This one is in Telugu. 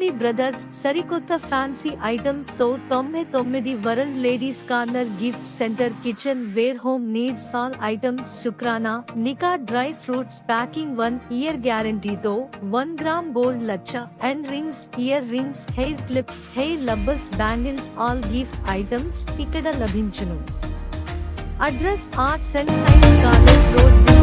రవి బ్రదర్స్ సరికొత్త ఫ్యాన్సీ ఐటమ్స్ తో 99 world ladies corner gift center kitchen ware home needs all items శుక్రానా నికా డ్రై ఫ్రూట్స్ ప్యాకింగ్ 1 ఇయర్ గ్యారంటీతో 1 గ్రామ్ గోల్డ్ లచ్చ and rings ear rings hair clips hair rubbers bangles all gift items ఇక్కడ లభించును. Address arts and science college road